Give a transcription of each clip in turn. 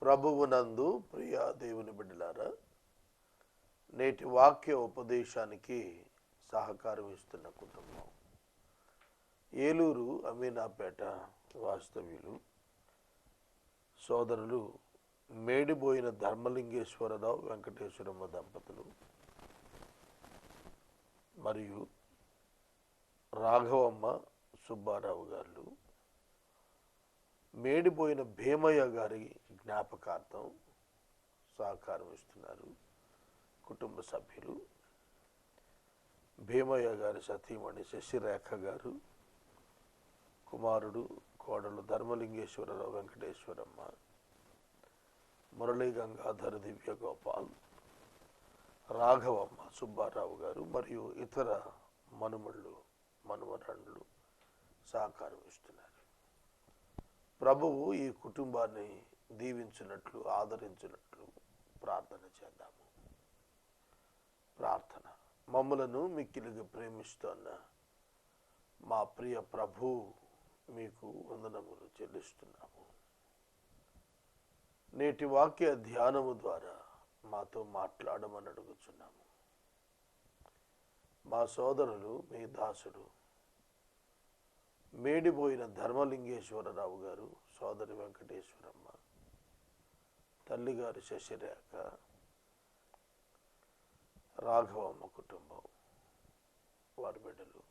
ప్రభువునందు ప్రియ దేవుని బిడ్డలారా, నేటి వాక్య ఉపదేశానికి సహకారం ఇస్తున్న కుటుంబం ఏలూరు అమీనాపేట వాస్తవ్యులు సోదరులు మేడిబోయిన ధర్మలింగేశ్వరరావు వెంకటేశ్వరమ్మ దంపతులు మరియు రాఘవమ్మ సుబ్బారావు గారు మేడిపోయిన భీమయ్య గారి జ్ఞాపకార్థం సహకారం ఇస్తున్నారు. కుటుంబ సభ్యులు భీమయ్య గారి సతీమణి శశిరేఖ గారు, కుమారుడు కోడలు ధర్మలింగేశ్వరరావు వెంకటేశ్వరమ్మ, మురళీ గంగాధర దివ్య గోపాల్, రాఘవమ్మ సుబ్బారావు గారు మరియు ఇతర మనుమళ్ళు మనుమరాళ్ళు సహకారం ఇస్తున్నారు. ప్రభువు ఈ కుటుంబాన్ని దీవించినట్లు ఆదరించినట్లు ప్రార్థన చేద్దాము. ప్రార్థన. మమ్మలను మిక్కిలిగా ప్రేమిస్తున్న మా ప్రియ ప్రభు, మీకు వందనములు చెల్లిస్తున్నాము. నేటి వాక్య ధ్యానము ద్వారా మాతో మాట్లాడమని అడుగుచున్నాము. మా సోదరులు మీ దాసుడు మేడిపోయిన ధర్మలింగేశ్వరరావు గారు, సోదరి వెంకటేశ్వరమ్మ, తల్లిగారు శశిరేఖ, రాఘవమ్మ కుటుంబం వారి బిడ్డలు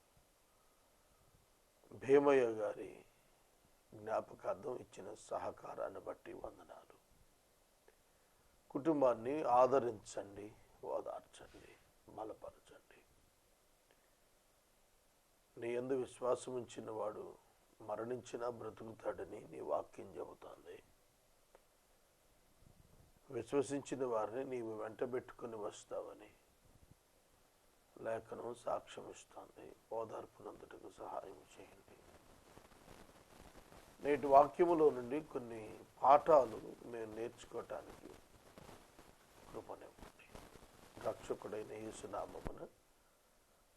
భీమయ్య గారి జ్ఞాపకార్థం ఇచ్చిన సహకారాన్ని బట్టి వందనాలు. కుటుంబాన్ని ఆదరించండి, ఓదార్చండి, బలపరచండి. నీ యందు విశ్వాసం ఉంచిన వాడు మరణించినా బ్రతుకుతాడని నీ వాక్యం చెబుతోంది. విశ్వసించిన వారిని నీవు వెంటబెట్టుకుని వస్తావని లేఖనం సాక్ష్యం ఇస్తోంది. ఓదార్పునందుటకు సహాయం చేయండి. నేటి వాక్యములో నుండి కొన్ని పాఠాలు మేము నేర్చుకోవటానికి కృపనివ్వండి. రక్షకుడైన యేసు నామమున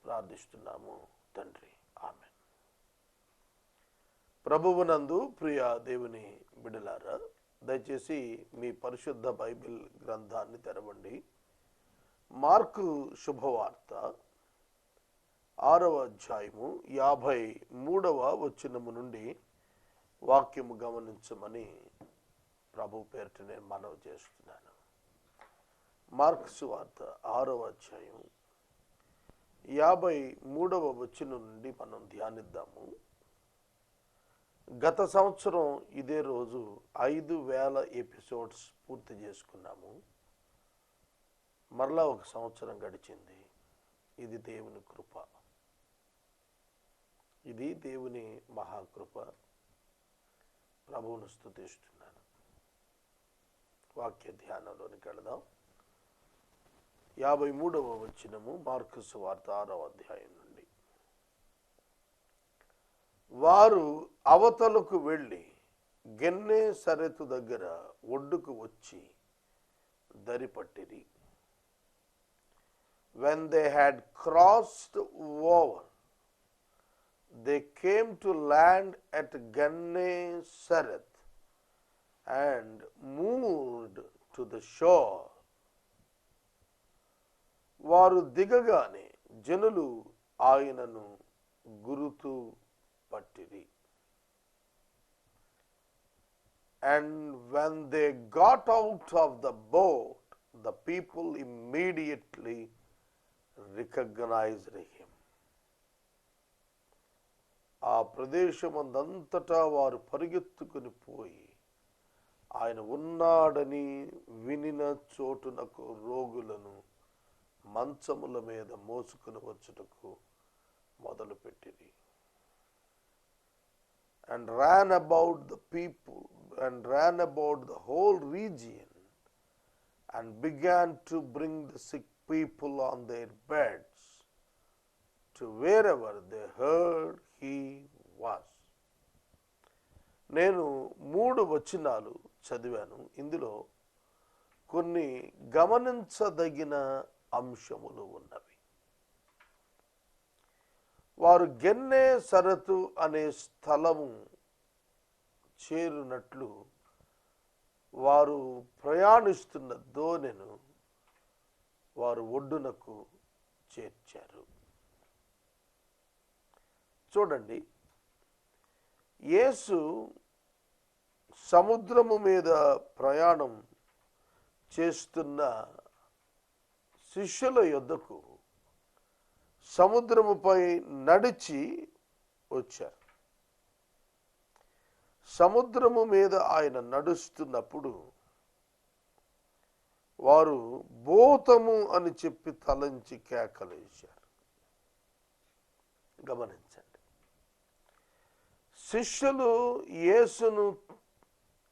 ప్రార్థిస్తున్నాము తండ్రి, ఆమేన్. ప్రభువునందు ప్రియ దేవుని బిడ్డలారా, దయచేసి మీ పరిశుద్ధ బైబిల్ గ్రంథాన్ని తెరవండి. మార్కు శుభవార్త 6వ అధ్యాయము 53వ వచనము నుండి వాక్యము గమనించమని ప్రభు పేరిట నేను మనవి చేస్తున్నాను. మార్కు సువార్త 6వ అధ్యాయం 53వ వచనం నుండి మనం ధ్యానిద్దాము. గత సంవత్సరం ఇదే రోజు 5000 ఎపిసోడ్స్ పూర్తి చేసుకున్నాము. మరలా ఒక సంవత్సరం గడిచింది. ఇది దేవుని కృప, ఇది దేవుని మహాకృప. ప్రభువును స్తుతిస్తున్నాను. వాక్య ధ్యానంలోనికి వెళదాం. 53వ వచనము మార్కు సువార్త 6వ అధ్యాయం నుండి. వారు అవతలకు వెళ్ళి గెన్నే సరెతు దగ్గర ఒడ్డుకు వచ్చి దరిపట్టిరి. When they had crossed over, they came to land at Gennesaret and moved to the shore. వారు దిగగానే జనులు ఆయనను గురుతు పట్టిరి. And when they got out of the boat, the people immediately recognized him. ఆ ప్రదేశమందంతటా వారు పరిగెత్తుకుని పోయి ఆయన ఉన్నాడని వినిన చోటునకు రోగులను మంచముల మీద మోసుకుని వచ్చుటకు మొదలుపెట్టిరి. And ran about the people and ran about the whole region and began to bring the sick people on their beds to wherever they heard he was. నేను 3 వచనాలు చదివాను. ఇందులో కొన్ని గమనించదగిన అంశములు ఉన్నవి. వారు గెన్నే సరతు అనే స్థలము చేరునట్లు వారు ప్రయాణిస్తున్న దోణెను వారు ఒడ్డునకు చేర్చారు. చూడండి, యేసు సముద్రము మీద ప్రయాణం చేస్తున్న శిష్యుల యొద్దకు సముద్రముపై నడిచి వచ్చారు. సముద్రము మీద ఆయన నడుస్తున్నప్పుడు వారు భూతము అని చెప్పి తలంచి కేకలేశారు. గమనించండి, శిష్యులు యేసును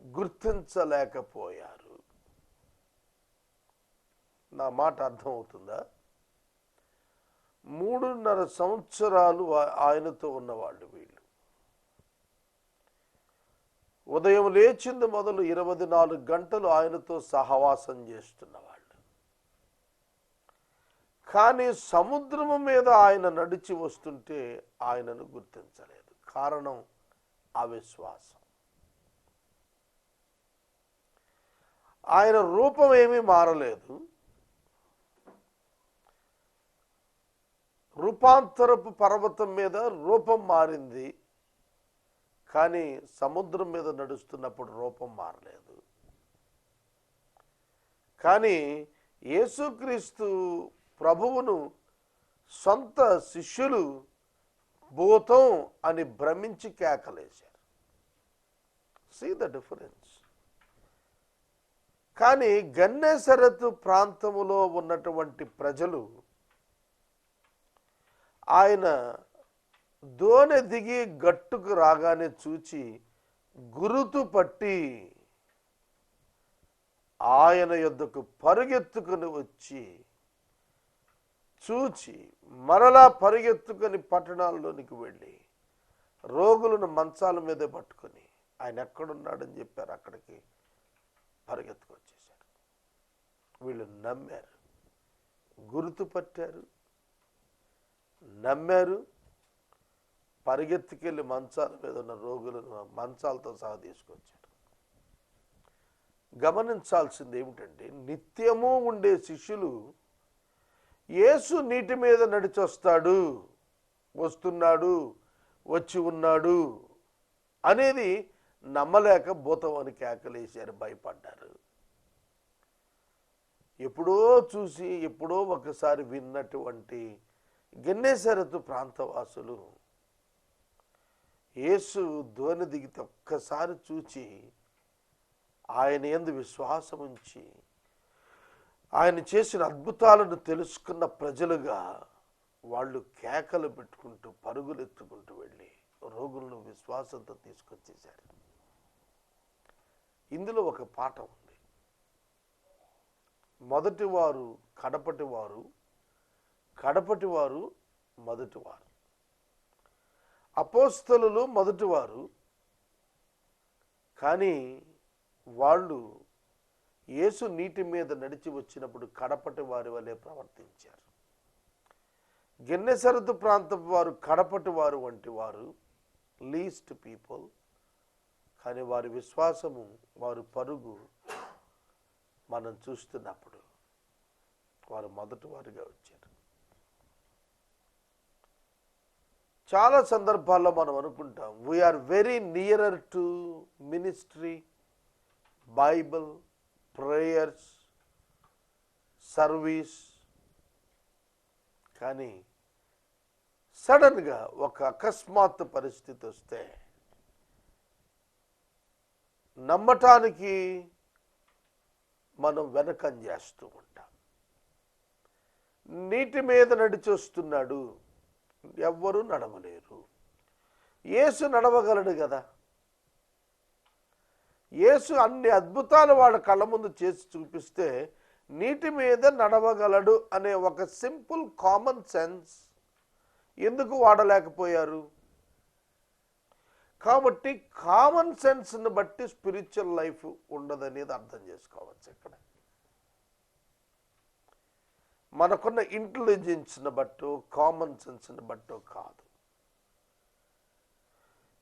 గుర్తించలేకపోయారు. నా మాట అర్థమవుతుందా? 3.5 సంవత్సరాలు ఆయనతో ఉన్నవాళ్ళు వీళ్ళు. ఉదయం లేచింది మొదలు 24 గంటలు ఆయనతో సహవాసం చేస్తున్నవాళ్ళు. కానీ సముద్రము మీద ఆయన నడిచి వస్తుంటే ఆయనను గుర్తించలేదు. కారణం అవిశ్వాసం. ఆయన రూపం ఏమీ మారలేదు. రూపాంతరపు పర్వతం మీద రూపం మారింది, కానీ సముద్రం మీద నడుస్తున్నప్పుడు రూపం మారలేదు. కానీ యేసుక్రీస్తు ప్రభువును సొంత శిష్యులు భూతం అని భ్రమించి కేకలేశారు. See the difference. కానీ గెన్నేసరెతు ప్రాంతములో ఉన్నటువంటి ప్రజలు ఆయన దోణి దిగి గట్టుకు రాగానే చూచి గురుతు పట్టి ఆయన యొద్దకు పరుగెత్తుకుని వచ్చి చూచి మరలా పరిగెత్తుకొని పట్టణాల్లోనికి వెళ్ళి రోగులను మంచాల మీదే పట్టుకొని ఆయన ఎక్కడున్నాడని చెప్పారు. అక్కడికి పరిగెత్తుకొచ్చేశారు. వీళ్ళు నమ్మారు, గుర్తుపట్టారు, నమ్మారు, పరిగెత్తుకెళ్ళి మంచాల మీద ఉన్న రోగులను మంచాలతో సహా తీసుకొచ్చారు. గమనించాల్సింది ఏమిటంటే, నిత్యము ఉండే శిష్యులు యేసు నీటి మీద నడిచొస్తాడు, వస్తున్నాడు, వచ్చి ఉన్నాడు అనేది నమ్మలేక భూతం అని కేకలేశారు, భయపడ్డారు. ఎప్పుడో చూసి ఎప్పుడో ఒకసారి విన్నటువంటి గెన్నేసరెతు ప్రాంతవాసులు యేసు దోణి దిగితే ఒక్కసారి చూచి ఆయన యందు విశ్వాసం ఉంచి ఆయన చేసిన అద్భుతాలను తెలుసుకున్న ప్రజలుగా వాళ్ళు కేకలు పెట్టుకుంటూ పరుగులెత్తుకుంటూ వెళ్ళి రోగులను విశ్వాసంతో తీసుకొచ్చేశారు. ఇందులో ఒక పాఠం ఉంది. మొదటివారు కడపటివారు, కడపటివారు మొదటివారు. అపోస్తలులు మొదటివారు, కానీ వాళ్ళు యేసు నీటి మీద నడిచి వచ్చినప్పుడు కడపటి వారి వలె ప్రవర్తించారు. గెన్నేసరెతు ప్రాంతపు వారు కడపటి వారు వంటి వారు, లీస్ట్ పీపుల్. కానీ వారి విశ్వాసము, వారు పరుగు మనం చూస్తున్నప్పుడు వారు మొదటి వారిగా వచ్చారు. చాలా సందర్భాల్లో మనం అనుకుంటాం, we are very nearer to ministry, Bible, prayers, service. కానీ సడన్గా ఒక అకస్మాత్తు పరిస్థితి వస్తే నమ్మటానికి మనం వెనకంజేస్తూ ఉంటాం. నీటి మీద నడిచొస్తున్నాడు, ఎవ్వరూ నడవలేరు. యేసు నడవగలడు కదా. యేసు అన్ని అద్భుతాలు వాళ్ళ కళ్ళ ముందు చేసి చూపిస్తే నీటి మీద నడవగలడు అనే ఒక సింపుల్ కామన్ సెన్స్ ఎందుకు వాడలేకపోయారు? కాబట్టి కామన్ సెన్స్ని బట్టి స్పిరిచువల్ లైఫ్ ఉండదనేది అర్థం చేసుకోవచ్చు. ఇక్కడ మనకున్న ఇంటెలిజెన్స్ని బట్టో కామన్ సెన్స్ని బట్టో కాదు.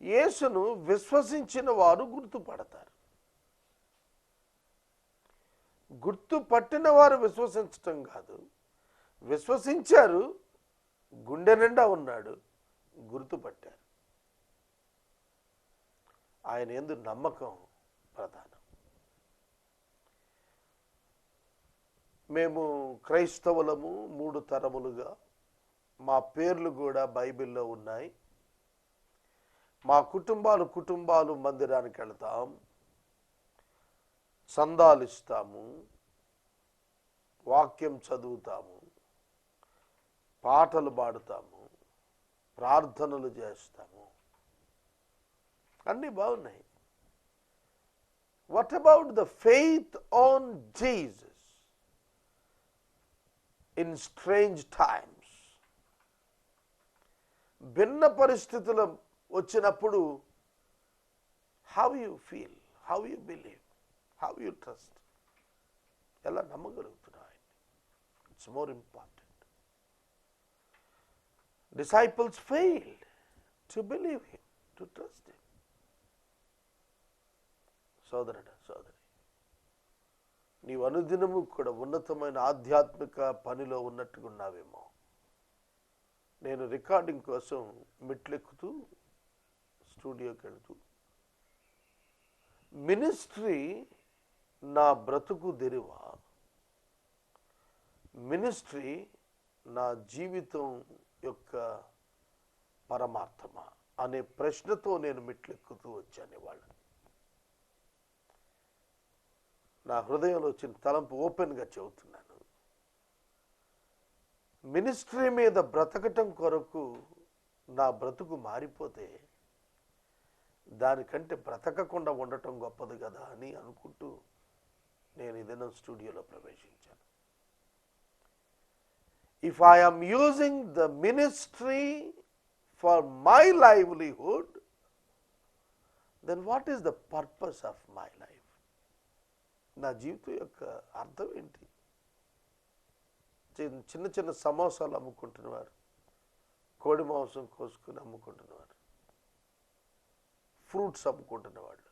యేసును విశ్వసించిన వారు గుర్తుపడతారు. గుర్తు పట్టిన వారు విశ్వసించటం కాదు, విశ్వసించారు, గుండె నిండా ఉన్నాడు, గుర్తుపట్టారు. ఆయన యందు నమ్మకం ప్రధానం. మేము క్రైస్తవులము 3 తరములుగా, మా పేర్లు కూడా బైబిల్లో ఉన్నాయి. మా కుటుంబాలు మందిరానికి వెళ్తాం, సందాలు ఇస్తాము, వాక్యం చదువుతాము, పాటలు పాడుతాము, ప్రార్థనలు చేస్తాము, అన్నీ బాగున్నాయి. What about the faith on Jesus in strange times? భిన్న పరిస్థితులు వచ్చినప్పుడు how you feel, how you believe, how you trust? ఎలా నమ్మగలుగుతున్నావు ఆయన్ని? It's more important. Disciples failed to believe him, to trust him. సోదరుడు, సోదరి, నీవు అనుదినము కూడా ఉన్నతమైన ఆధ్యాత్మిక పనిలో ఉన్నట్టుగా ఉన్నావేమో. నేను రికార్డింగ్ కోసం మెట్లెక్కుతూ స్టూడియోకి వెళుతూ, మినిస్ట్రీ నా బ్రతుకు దెరువా, మినిస్ట్రీ నా జీవితం యొక్క పరమార్థమా అనే ప్రశ్నతో నేను మెట్లెక్కుతూ వచ్చాను. ఇవాళ నా హృదయంలో వచ్చిన తలంపు ఓపెన్గా చెబుతున్నాను. మినిస్ట్రీ మీద బ్రతకటం కొరకు నా బ్రతుకు మారిపోతే దానికంటే బ్రతకకుండా ఉండటం గొప్పది కదా అని అనుకుంటూ నేను ఇదేనా స్టూడియోలో ప్రవేశించాను. If I am using the ministry for my livelihood, then what is the purpose of my life? నా జీవితం యొక్క అర్థం ఏంటి? చిన్న చిన్న సమోసాలు అమ్ముకుంటున్నవారు, కోడి మాంసం కోసుకుని అమ్ముకుంటున్నవారు, ఫ్రూట్స్ అమ్ముకుంటున్న వాళ్ళు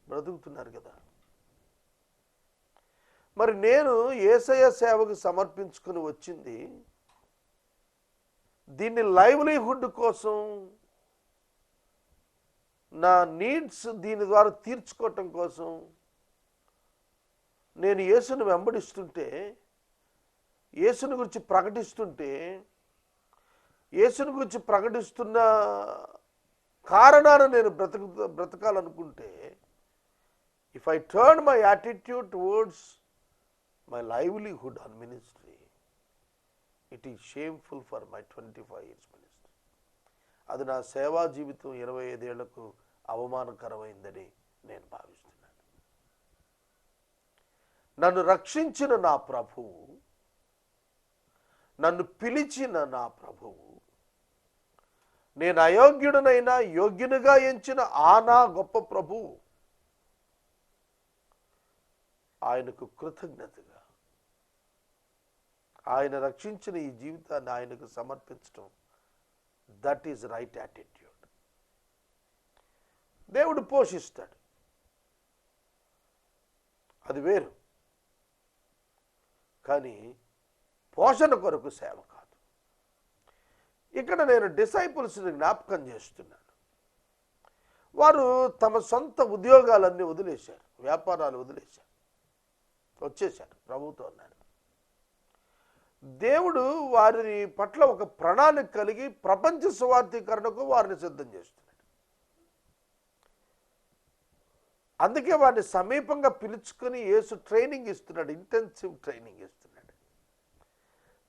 బ్రతుకుతున్నారు కదా. మరి నేను యేసయ్య సేవకు సమర్పించుకుని వచ్చింది దీన్ని లైవ్లీహుడ్ కోసం, నా నీడ్స్ దీని ద్వారా తీర్చుకోవటం కోసం నేను యేసును వెంబడిస్తుంటే, యేసుని గురించి ప్రకటిస్తుంటే, యేసుని గురించి ప్రకటిస్తున్న కారణాన్ని నేను బ్రతకాలనుకుంటే, if I turn my attitude towards my livelihood on ministry, it is shameful for my 25 years ministry. అది నా సేవా జీవితం 25 ఏళ్లకు అవమానకరమైందని నేను భావిస్తున్నాను. నన్ను రక్షించిన నా ప్రభువు, నన్ను పిలిచిన నా ప్రభువు, నేను అయోగ్యుడనైనా యోగ్యునిగా ఎంచిన ఆ నా గొప్ప ప్రభువు, ఆయనకు కృతజ్ఞతగా ఆయన రక్షించిన ఈ జీవితాన్ని ఆయనకు సమర్పించడం, దట్ ఈజ్ రైట్ యాటిట్యూడ్. దేవుడు పోషిస్తాడు, అది వేరు. కానీ పోషణ కొరకు సేవ కాదు. ఇక్కడ నేను డిసైపుల్స్ని జ్ఞాపకం చేస్తున్నాను. వారు తమ సొంత ఉద్యోగాలన్నీ వదిలేశారు, వ్యాపారాలు వదిలేశారు, వచ్చేశారు, ప్రభువుతో ఉన్నారు. దేవుడు వారి పట్ల ఒక ప్రణాళిక కలిగి ప్రపంచ సువార్థీకరణకు వారిని సిద్ధం చేస్తున్నాడు. అందుకే వారిని సమీపంగా పిలుచుకొని యేసు ట్రైనింగ్ ఇస్తున్నాడు, ఇంటెన్సివ్ ట్రైనింగ్ ఇస్తున్నాడు.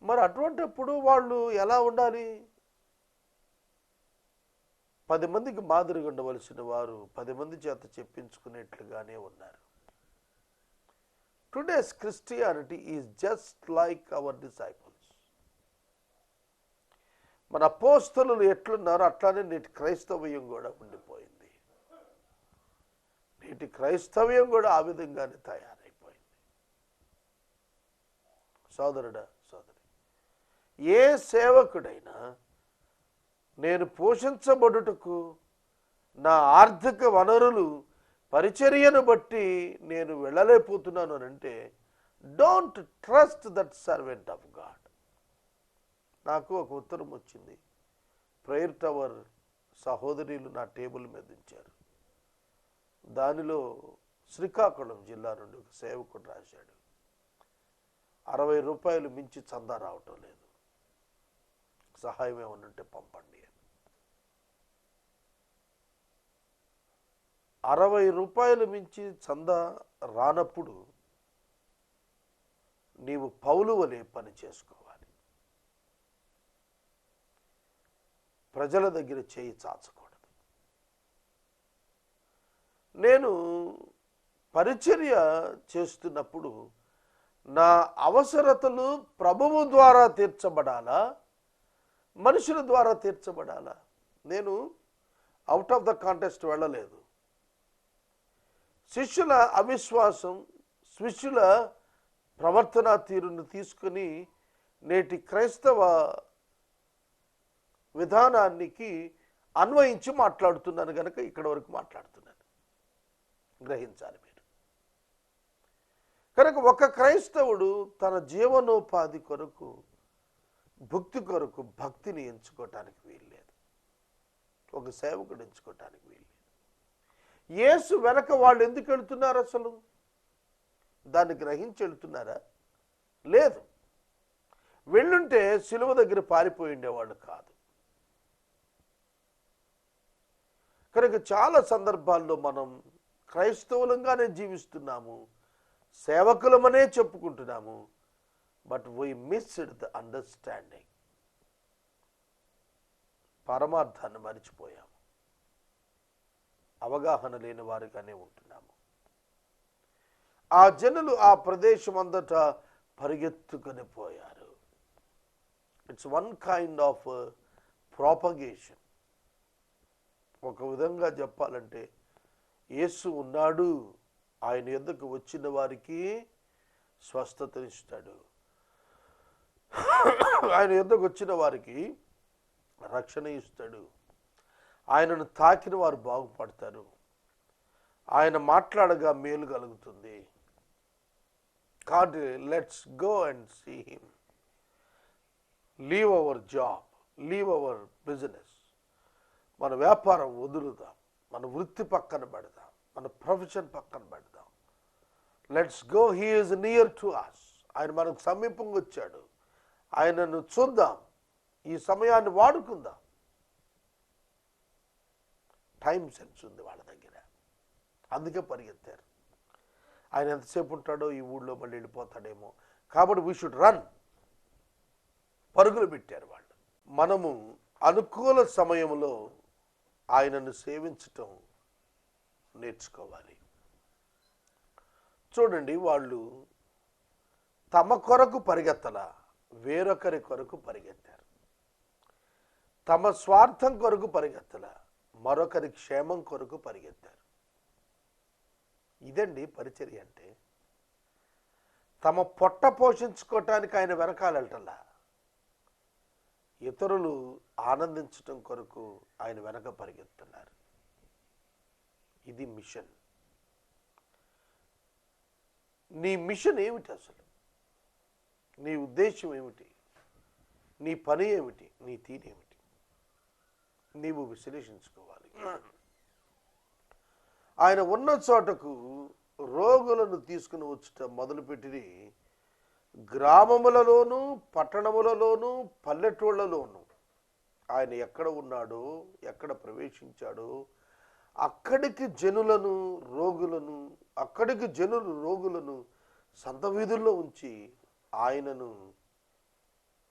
మరి అటువంటిప్పుడు వాళ్ళు ఎలా ఉండాలి? 10 మందికి మాదిరిగా ఉండవలసిన వారు 10 మంది చేత చెప్పించుకునేట్లుగానే ఉన్నారు. Today's Christianity is just like our disciples. మన అపోస్తలులు ఎట్లున్నారో అట్లానే నేటి క్రైస్తవ్యం కూడా ఉండిపోయింది. నేటి క్రైస్తవ్యం కూడా ఆ విధంగానే తయారైపోయింది. సోదరుడా, సోదరి, ఏ సేవకుడైనా నేను పోషించబడుటకు నా ఆర్థిక వనరులు పరిచర్యను బట్టి నేను వెళ్ళలేకపోతున్నాను అని అంటే don't trust that servant of God. నాకు ఒక ఉత్తరం వచ్చింది. ప్రేయర్ టవర్ సహోదరులు నా టేబుల్ మీద ఉంచారు. దానిలో శ్రీకాకుళం జిల్లా నుండి ఒక సేవకుడు రాశాడు, 60 రూపాయలు మించి చందా రావటం లేదు, సహాయం ఏమన్నా ఉంటే పంపండి అని. 60 రూపాయలు మించి చందా రానప్పుడు నీవు పౌలు వలె పని చేసుకోవాలి. ప్రజల దగ్గర చేయి చాచకూడదు. నేను పరిచర్య చేస్తున్నప్పుడు నా అవసరతలు ప్రభువు ద్వారా తీర్చబడాలా, మనుషుల ద్వారా తీర్చబడాలా? నేను అవుట్ ఆఫ్ ద కాంటెస్ట్ వెళ్ళలేదు. శిష్యుల అవిశ్వాసం, శిష్యుల ప్రవర్తనా తీరును తీసుకుని నేటి క్రైస్తవ విధానానికి అన్వయించి మాట్లాడుతున్నాను కనుక ఇక్కడ వరకు మాట్లాడుతున్నాను. గ్రహించాలి మీరు. కనుక ఒక క్రైస్తవుడు తన జీవనోపాధి కొరకు, భక్తి కొరకు భక్తిని ఎంచుకోవటానికి వీల్లేదు. ఒక సేవకుడు ఎంచుకోవటానికి వీల్లేదు. యేసు వెనక వాళ్ళు ఎందుకు వెళుతున్నారు? అసలు దాన్ని గ్రహించి వెళుతున్నారా? లేదు. వెళ్ళుంటే సిలువ దగ్గర పారిపోయి ఉండేవాళ్ళు కాదు. కనుక చాలా సందర్భాల్లో మనం క్రైస్తవులంగానే జీవిస్తున్నాము, సేవకులమనే చెప్పుకుంటున్నాము, but we missed the understanding. పరమార్థాన్ని మరిచిపోయాము, అవగాహన లేని వారిగానే ఉంటున్నాము. ఆ జనులు ఆ ప్రదేశం అంతటా పరిగెత్తుకొని పోయారు. It's one kind of propagation. ఒక విధంగా చెప్పాలంటే యేసు ఉన్నాడు, ఆయన యొద్దకు వచ్చిన వారికి స్వస్థతనిస్తాడు, ఆయన యొద్దకు వచ్చిన వారికి రక్షణ ఇస్తాడు, ఆయనను తాకిన వారు బాగుపడతారు, ఆయన మాట్లాడగా మేలు కలుగుతుంది. God, let's go and see him. Leave our job, leave our business. మన వ్యాపారం వదులుదాం, మన వృత్తి పక్కన పెడదాం, మన ప్రొఫెషన్ పక్కన పెడదాం. Let's go, he is near to us. ఆయన మనకు సమీపంగా వచ్చాడు, ఆయనను చూద్దాం, ఈ సమయాన్ని వాడుకుందాం. టైం సెన్స్ ఉంది వాళ్ళ దగ్గర, అందుకే పరిగెత్తారు. ఆయన ఎంతసేపు ఉంటాడో ఈ ఊళ్ళో, మళ్ళీ వెళ్ళిపోతాడేమో, కాబట్టి వీ షుడ్ రన్. పరుగులు పెట్టారు వాళ్ళు. మనము అనుకూల సమయంలో ఆయనను సేవించటం నేర్చుకోవాలి. చూడండి, వాళ్ళు తమ కొరకు పరిగెత్తల, వేరొకరి కొరకు పరిగెత్తారు. తమ స్వార్థం కొరకు పరిగెత్తల, మరొకరి క్షేమం కొరకు పరిగెత్తారు. ఇదండి పరిచర్య అంటే. తమ పొట్ట పోషించుకోవటానికి ఆయన వెనకాలటల్లా, ఇతరులు ఆనందించటం కొరకు ఆయన వెనక పరిగెత్తున్నారు. ఇది మిషన్. నీ మిషన్ ఏమిటి? అసలు నీ ఉద్దేశం ఏమిటి? నీ పని ఏమిటి? నీ తీరేమిటి? నీవు విశ్లేషించుకోవాలి. ఆయన ఉన్న చోటకు రోగులను తీసుకుని వచ్చుట మొదలుపెట్టి గ్రామములలోనూ, పట్టణములలోనూ, పల్లెటూళ్ళలోనూ ఆయన ఎక్కడ ఉన్నాడో, ఎక్కడ ప్రవేశించాడో అక్కడికి జనులను, రోగులను సంత వీధుల్లో ఉంచి ఆయనను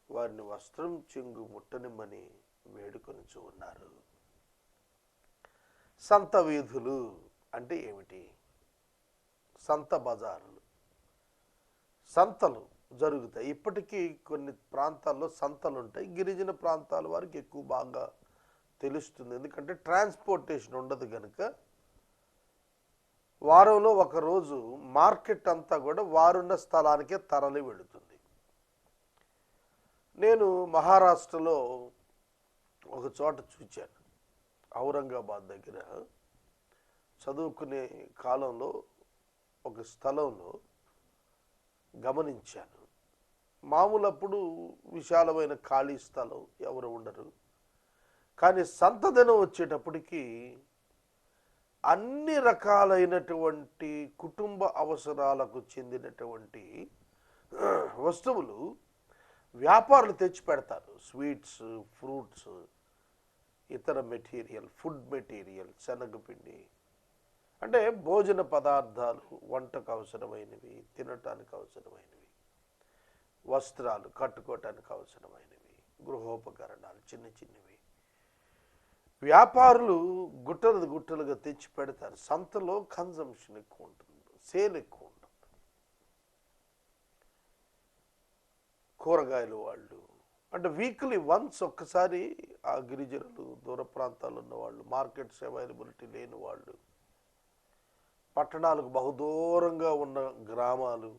వారిని వస్త్రం చెంగు ముట్టనిమ్మని వేడుకొనుచు ఉన్నారు. సంత వీధులు అంటే ఏమిటి? సంత బజారులు, సంతలు జరుగుతాయి. ఇప్పటికీ కొన్ని ప్రాంతాల్లో సంతలు ఉంటాయి. గిరిజన ప్రాంతాల వారికి ఎక్కువ బాగా తెలుస్తుంది, ఎందుకంటే ట్రాన్స్పోర్టేషన్ ఉండదు కనుక. వారంలో ఒకరోజు మార్కెట్ అంతా కూడా వారున్న స్థలానికే తరలి వెళుతుంది. నేను మహారాష్ట్రలో ఒక చోట చూచాను, ఔరంగాబాద్ దగ్గర చదువుకునే కాలంలో ఒక స్థలంలో గమనించాను. మామూలప్పుడు విశాలమైన ఖాళీ స్థలం, ఎవరు ఉండరు. కానీ సంత దినం వచ్చేటప్పటికి అన్ని రకాలైనటువంటి కుటుంబ అవసరాలకు చెందినటువంటి వస్తువులు వ్యాపారులు తెచ్చి పెడతారు. స్వీట్స్, ఫ్రూట్స్, ఇతర మెటీరియల్, ఫుడ్ మెటీరియల్, శనగపిండి, అంటే భోజన పదార్థాలు, వంటకు అవసరమైనవి, తినటానికి అవసరమైనవి, వస్త్రాలు కట్టుకోవటానికి అవసరమైనవి, గృహోపకరణాలు, చిన్న చిన్నవి వ్యాపారులు గుట్టలు గుట్టలుగా తెచ్చి పెడతారు. సంతలో కన్జంప్షన్ ఎక్కువ ఉంటుంది, సేల్ ఎక్కువ ఉంటుంది. కూరగాయలు వాళ్ళు అంటే వీక్లీ వన్స్ ఒక్కసారి ఆ గిరిజనులు, దూర ప్రాంతాల్లో ఉన్న వాళ్ళు, మార్కెట్స్ అవైలబిలిటీ లేని వాళ్ళు, పట్టణాలకు బహుదూరంగా ఉన్న గ్రామాలు,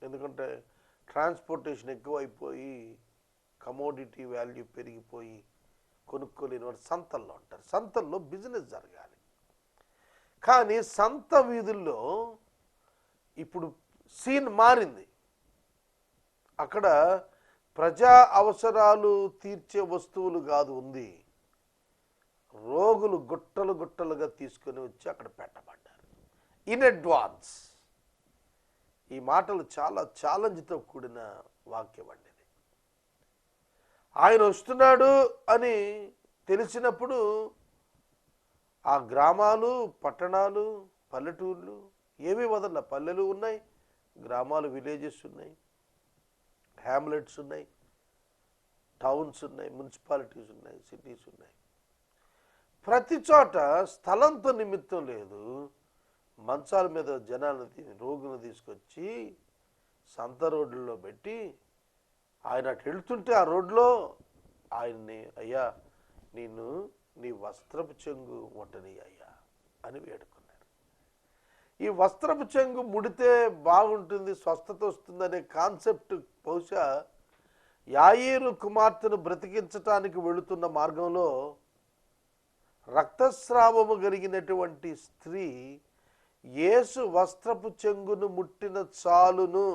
ఎందుకంటే ట్రాన్స్పోర్టేషన్ ఎక్కువైపోయి కమోడిటీ వాల్యూ పెరిగిపోయి కొనుక్కోలేని వాడు సంతల్లో ఉంటారు. సంతల్లో బిజినెస్ జరగాలి. కానీ సంత వీధుల్లో ఇప్పుడు సీన్ మారింది. అక్కడ ప్రజా అవసరాలు తీర్చే వస్తువులు కాదు ఉంది, రోగులు గుట్టలు గుట్టలుగా తీసుకొని వచ్చి అక్కడ పెట్టబడ్డారు ఇన్ అడ్వాన్స్. ఈ మాటలు చాలా ఛాలెంజ్తో కూడిన వాక్యం అండి. ఆయన వస్తున్నాడు అని తెలిసినప్పుడు ఆ గ్రామాలు, పట్టణాలు, పల్లెటూళ్ళు ఏమీ వదల. పల్లెలు ఉన్నాయి, గ్రామాలు, విలేజెస్ ఉన్నాయి, హ్యామ్లెట్స్ ఉన్నాయి, టౌన్స్ ఉన్నాయి, మున్సిపాలిటీస్ ఉన్నాయి, సిటీస్ ఉన్నాయి. ప్రతి చోట స్థలంతో నిమిత్తం లేదు, మంచాల మీద జనాన్ని, రోగులను తీసుకొచ్చి సంత రోడ్లలో పెట్టి ఆయన అటు వెళ్తుంటే ఆ రోడ్లో ఆయన్ని, అయ్యా నేను నీ వస్త్రపు చెంగు ముట్టని అయ్యా అని వేడుకున్నారు. ఈ వస్త్రపు చెంగు ముడితే బాగుంటుంది, స్వస్థత వస్తుందనే కాన్సెప్ట్ బహుశా యాయీరు కుమార్తెను బ్రతికించటానికి వెళుతున్న మార్గంలో రక్తస్రావము కలిగినటువంటి స్త్రీ యేసు వస్త్రపు చెంగును ముట్టిన చాలును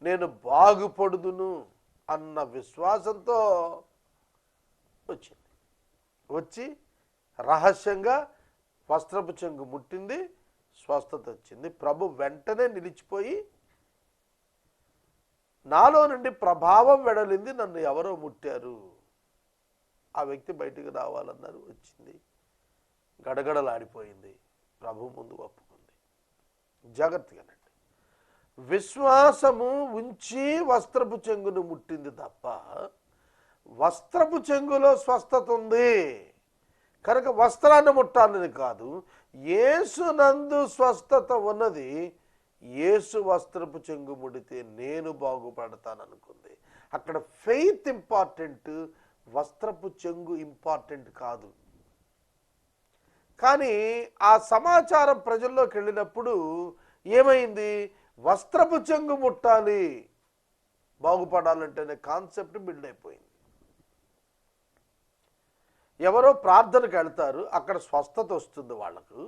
నేను బాగుపడుదును అన్న విశ్వాసంతో వచ్చింది. వచ్చి రహస్యంగా వస్త్రపు చెంగు ముట్టింది, స్వస్థత వచ్చింది. ప్రభు వెంటనే నిలిచిపోయి, నాలో నుండి ప్రభావం వెడలింది, నన్ను ఎవరో ముట్టారు, ఆ వ్యక్తి బయటికి రావాలన్నారు, వచ్చింది, గడగడలాడిపోయింది, ప్రభు ముందు ఒప్పుకుంది. జాగ్రత్తగానండి, విశ్వాసము ఉంచి వస్త్రపు చెంగును ముట్టింది తప్ప వస్త్రపు చెంగులో స్వస్థత ఉంది కనుక వస్త్రాన్ని ముట్టాలని కాదు. యేసునందు స్వస్థత ఉన్నది, యేసు వస్త్రపు చెంగు ముడితే నేను బాగుపడతాననుకుంది. అక్కడ ఫెయిత్ ఇంపార్టెంట్, వస్త్రపు చెంగు ఇంపార్టెంట్ కాదు. కానీ ఆ సమాచారం ప్రజల్లోకి వెళ్ళినప్పుడు ఏమైంది? వస్త్రపు చెంగు ముట్టాలి, బాగుపడాలంటేనే కాన్సెప్ట్ బిల్డ్ అయిపోయింది. ఎవరో ప్రార్థనకు వెళ్తారు, అక్కడ స్వస్థత వస్తుంది వాళ్ళకు.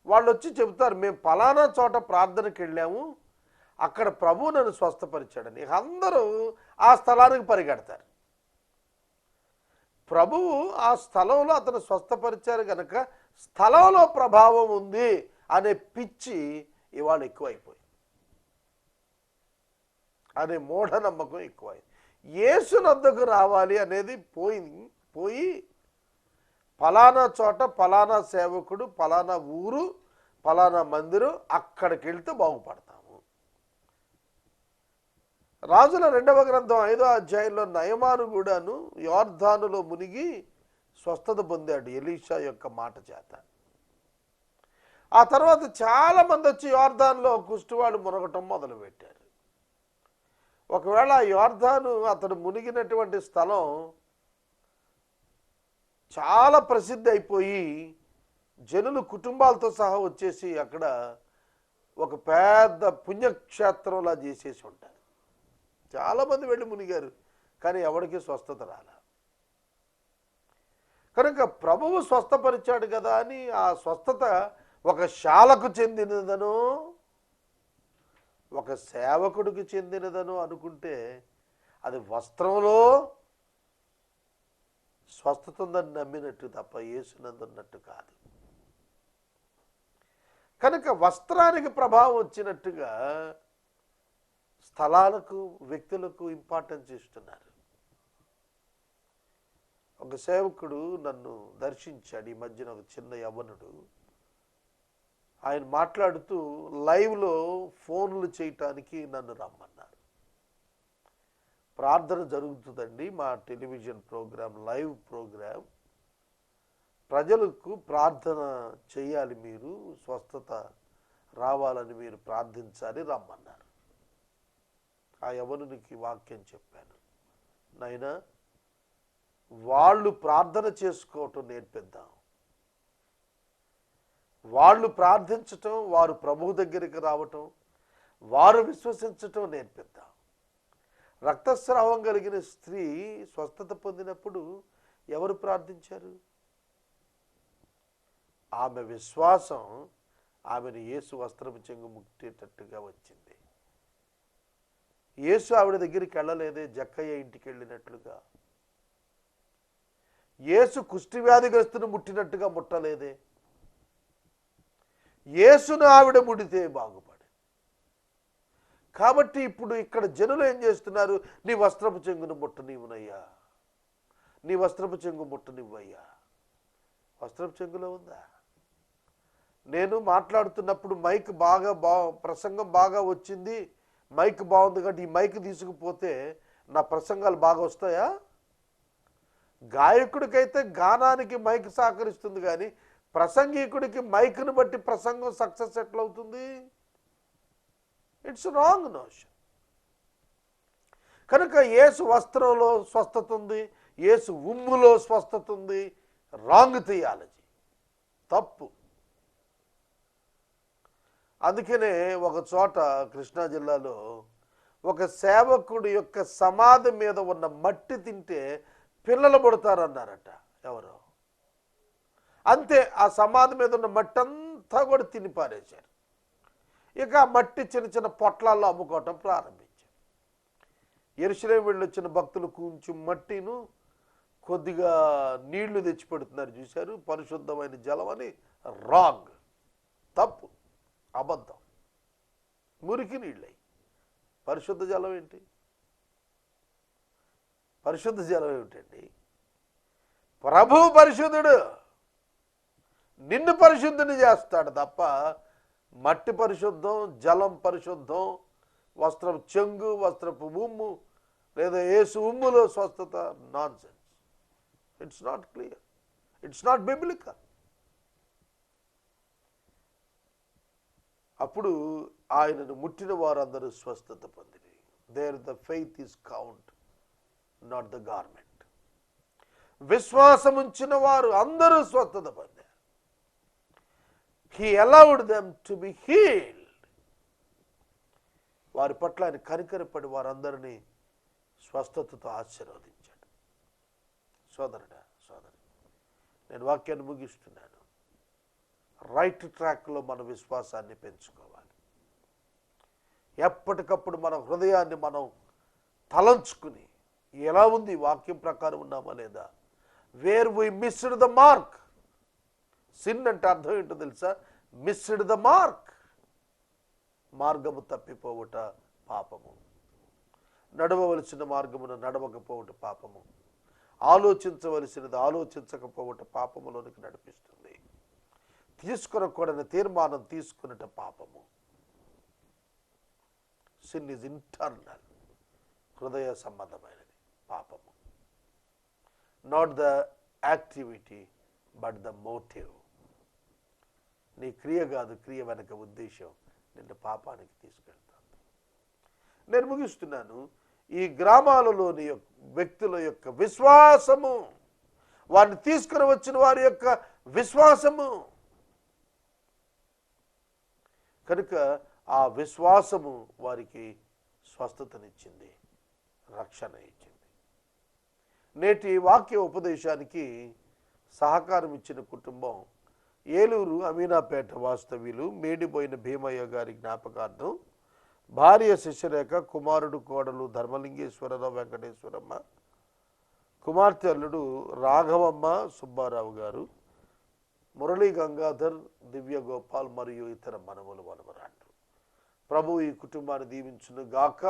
వాళ్ళు వచ్చి చెబుతారు, మేము పలానా చోట ప్రార్థనకు వెళ్ళాము, అక్కడ ప్రభు నన్ను స్వస్థపరిచాడని. అందరూ ఆ స్థలానికి పరిగెడతారు. ప్రభువు ఆ స్థలంలో అతను స్వస్థపరిచారు కనుక స్థలంలో ప్రభావం ఉంది అనే పిచ్చి ఇవాళ ఎక్కువైపోయింది, అనే మూఢనమ్మకం ఎక్కువైంది. యేసునొద్దకు రావాలి అనేది పోయి ఫలానా చోట ఫలానా సేవకుడు, ఫలానా ఊరు, ఫలానా మందిరం, అక్కడికి వెళ్తే బాగుపడతాము. రాజుల 2వ గ్రంథం 5వ అధ్యాయంలో నయమాను కూడాను యోర్దానులో మునిగి స్వస్థత పొందాడు ఎలీషా యొక్క మాట చేత. ఆ తర్వాత చాలామంది వచ్చి యోర్దానులో కుష్ఠవాడు మునగటం మొదలుపెట్టారు. ఒకవేళ యోర్దాను అతడు మునిగినటువంటి స్థలం చాలా ప్రసిద్ధి అయిపోయి జనులు కుటుంబాలతో సహా వచ్చేసి అక్కడ ఒక పెద్ద పుణ్యక్షేత్రంలా చేసేసి ఉంటారు. చాలామంది వెళ్ళి మునిగారు, కానీ ఎవరికి స్వస్థత రాలే. కనుక ప్రభువు స్వస్థపరిచాడు కదా అని ఆ స్వస్థత ఒక శాలకు చెందినదనో, ఒక సేవకుడికి చెందినదను అనుకుంటే అది వస్త్రంలో స్వస్థత ఉందని నమ్మినట్టు తప్ప యేసునందున్నట్టు కాదు. కనుక వస్త్రానికి ప్రభావం వచ్చినట్టుగా స్థలాలకు, వ్యక్తులకు ఇంపార్టెన్స్ ఇస్తున్నారు. ఒక సేవకుడు నన్ను దర్శించాడు ఈ మధ్యన, ఒక చిన్న యవ్వనుడు. ఆయన మాట్లాడుతూ లైవ్లో ఫోన్లు చేయటానికి నన్ను రమ్మన్నారు. ప్రార్థన జరుగుతుందండి, మా టెలివిజన్ ప్రోగ్రాం, లైవ్ ప్రోగ్రాం. ప్రజలకు ప్రార్థన చేయాలి, మీరు స్వస్థత రావాలని మీరు ప్రార్థించాలి, రమ్మన్నారు. ఆ యవనునికి వాక్యం చెప్పాను, నాయనా వాళ్ళు ప్రార్థన చేసుకోవటం నేర్పిద్దాం, వాళ్ళు ప్రార్థించటం, వారు ప్రభువు దగ్గరికి రావటం, వారు విశ్వసించటం నేర్పిద్దాం. రక్తస్రావం కలిగిన స్త్రీ స్వస్థత పొందినప్పుడు ఎవరు ప్రార్థించారు? ఆమె విశ్వాసం ఆమెను యేసు వస్త్రపు చెంగు ముట్టేటట్టుగా వచ్చింది. యేసు ఆవిడ దగ్గరికి వెళ్ళలేదే, జక్కయ్య ఇంటికి వెళ్ళినట్లుగా. యేసు కుష్టి వ్యాధిగ్రస్తుని ముట్టినట్టుగా ముట్టలేదే. యేసును ఆవిడ ముడితే బాగుపడి. కాబట్టి ఇప్పుడు ఇక్కడ జనులు ఏం చేస్తున్నారు? నీ వస్త్రపు చెంగును ముట్టనివ్వనయ్యా, నీ వస్త్రపు చెంగు ముట్టనివ్వయ్యా. వస్త్రపు చెంగులో ఉందా? నేను మాట్లాడుతున్నప్పుడు మైక్ ప్రసంగం బాగా వచ్చింది, మైక్ బాగుంది కాబట్టి ఈ మైక్ తీసుకుపోతే నా ప్రసంగాలు బాగా వస్తాయా? గాయకుడికైతే గానానికి మైక్ సహకరిస్తుంది, కానీ ప్రసంగికుడికి మైక్ను బట్టి ప్రసంగం సక్సెస్ ఎట్లవుతుంది? It's wrong notion. కనుక యేసు వస్త్రంలో స్వస్థత ఉంది, యేసు ఉమ్ములో స్వస్థత ఉంది. రాంగ్ థియాలజీ, తప్పు. అందుకనే ఒక చోట కృష్ణా జిల్లాలో ఒక సేవకుడి యొక్క సమాధి మీద ఉన్న మట్టి తింటే పిల్లలు పుడతారన్నారట. ఎవరో అంతే, ఆ సమాధి మీద ఉన్న మట్టి అంతా కూడా తిని పారేశారు. ఇక ఆ మట్టి చిన్న చిన్న పొట్లాల్లో అమ్ముకోవటం ప్రారంభించారు. యెరూషలేము వెళ్ళి వచ్చిన భక్తులు కొంచెం మట్టిను కొద్దిగా నీళ్లు తెచ్చి పెడుతున్నారు, చూశారు, పరిశుద్ధమైన జలం అని. రాంగ్, తప్పు, అబద్ధం. మురికి నీళ్ళయి పరిశుద్ధ జలం ఏంటి? పరిశుద్ధ జలం ఏమిటండి? ప్రభు పరిశుద్ధుడు, నిన్ను పరిశుద్ధుని చేస్తాడు తప్ప మట్టి పరిశుద్ధం, జలం పరిశుద్ధం, వస్త్రపు చెంగు, వస్త్రపు ఉమ్ము లేదా యేసు ఉమ్ములో స్వస్థత, nonsense. It's not clear, it's not biblical. అప్పుడు ఆయనను ముట్టిన వారందరూ స్వస్థత పొందిరి. There the faith is count, not the garment. విశ్వాసం ఉంచిన వారు అందరూ స్వస్థత పొందారు. He allowed them to be healed. వారి పట్ల ఆయన కనికరపడి వారందరినీ స్వస్థతతో ఆశీర్వదించాడు. సోదరుడా, సోదరు, నేను వాక్యాన్ని ముగిస్తున్నాను. రైట్ ట్రాక్లో మన విశ్వాసాన్ని పెంచుకోవాలి. ఎప్పటికప్పుడు మన హృదయాన్ని మనం తలంచుకుని ఎలా ఉంది, వాక్యం ప్రకారం ఉన్నామా లేదా? Where we missed the mark. Sin అంటే అర్థం ఏంటో తెలుసా? Missed the mark. మార్గము తప్పిపోవుట పాపము, నడవవలసిన మార్గమును నడవకపోవుట పాపము, ఆలోచించవలసినది ఆలోచించకపోవుట పాపములోనికి నడిపిస్తుంది, తీసుకొనకూడని తీర్మానం తీసుకున్నట పాపము. సిన్ ఈజ్ ఇంటర్నల్, హృదయ సంబంధమైనది పాపము. Not the activity but the motive. నీ క్రియ కాదు, క్రియ వెనక ఉద్దేశం నిన్ను పాపానికి తీసుకెళ్తాను. నేను ముగిస్తున్నాను. ఈ గ్రామాలలోని వ్యక్తుల యొక్క విశ్వాసము, వారిని తీసుకుని వచ్చిన వారి యొక్క విశ్వాసము, కనుక ఆ విశ్వాసము వారికి స్వస్థతనిచ్చింది, రక్షణ ఇచ్చింది. నేటి వాక్య ఉపదేశానికి సహకారం ఇచ్చిన కుటుంబం ఏలూరు అమీనాపేట వాస్తవ్యులు మేడిపోయిన భీమయ్య గారి జ్ఞాపకార్థం భార్య శిశిరేఖ, కుమారుడు కోడలు ధర్మలింగేశ్వరరావు వెంకటేశ్వరమ్మ, కుమార్తె అల్లుడు రాఘవమ్మ సుబ్బారావు గారు, మురళీ గంగాధర్, దివ్య గోపాల్ మరియు ఇతర మనములు మనమరాండ్రు. ప్రభు ఈ కుటుంబాన్ని దీవించును గాక.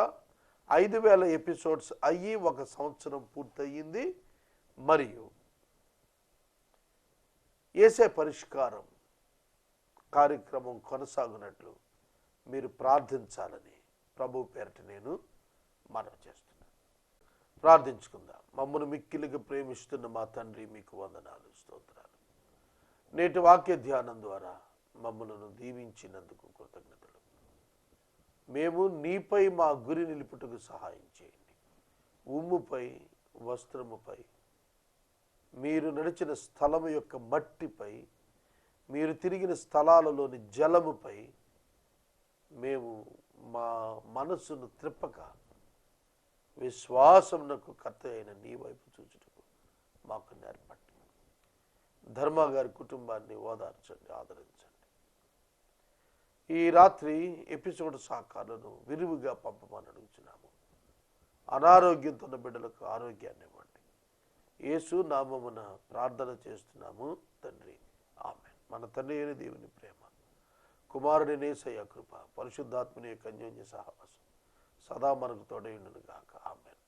5000 ఎపిసోడ్స్ అయ్యి 1 సంవత్సరం పూర్తయింది. మరియు యేసే పరిష్కారం కార్యక్రమం కొనసాగునట్లు మీరు ప్రార్థించాలని ప్రభు పేరిట నేను మనవి చేస్తున్నాను. ప్రార్థించుకుందాం. మమ్మల్ని మిక్కిలిగా ప్రేమిస్తున్న మా తండ్రి, మీకు వందనాలు, స్తోత్రాలు. నేటి వాక్య ధ్యానం ద్వారా మమ్మలను దీవించినందుకు కృతజ్ఞతలు. మేము నీపై మా గురి నిలుపుటకు సహాయం చేయండి. ఉమ్ముపై, వస్త్రముపై, మీరు నడిచిన స్థలము యొక్క మట్టిపై, మీరు తిరిగిన స్థలాలలోని జలముపై మేము మా మనస్సును త్రిప్పక విశ్వాసమునకు కర్త అయిన నీ వైపు చూచుటకు మాకు నేర్పండి. ధర్మ గారి కుటుంబాన్ని ఓదార్చండి, ఆదరించండి. ఈ రాత్రి ఎపిసోడ్ సాకాలను విరివిగా పంపమని అడుగుతున్నాము. అనారోగ్యంతో ఉన్న బిడ్డలకు ఆరోగ్యాన్ని ఇవ్వండి. యేసు నామమున ప్రార్థన చేస్తున్నాము తండ్రి, ఆమేన్. మన తండ్రి అయిన దేవుని ప్రేమ, కుమారుని యేసయ్య కృప, పరిశుద్ధాత్మని యొక్క అన్యోన్య సహవాసం సదా మనకు తోడై ఉండును గాక. ఆమేన్.